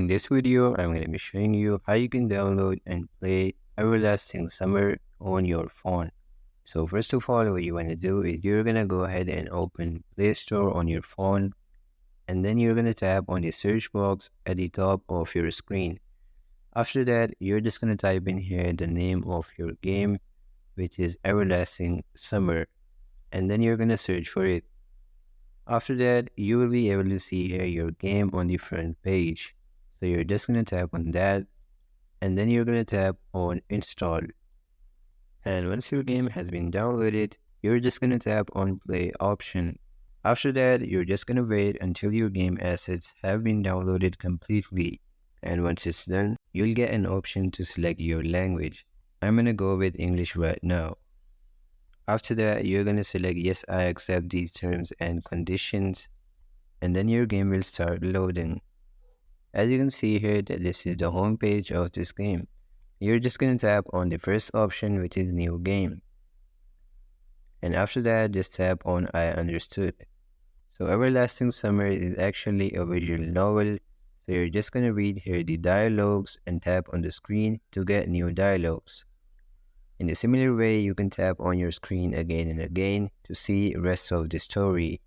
this video, I'm going to be showing you how you can download and play Everlasting Summer on your phone. So first of all, what you want to do is you're going to go ahead and open Play Store on your phone, and then you're going to tap on the search box at the top of your screen. After that, you're just going to type in here the name of your game, which is Everlasting Summer, and then you're going to search for it. After that, you will be able to see here your game on the front page. So you're just going to tap on that, and then you're going to tap on install. And once your game has been downloaded, you're just going to tap on play option. After that, you're just going to wait until your game assets have been downloaded completely. And once it's done, you'll get an option to select your language. I'm going to go with English right now. After that, you're going to select yes, I accept these terms and conditions, and then your game will start loading. As you can see here that this is the home page of this game. You're just going to tap on the first option, which is new game. And after that, just tap on I understood. So Everlasting Summer is actually a visual novel. So you're just going to read here the dialogues and tap on the screen to get new dialogues. In a similar way, you can tap on your screen again and again to see the rest of the story.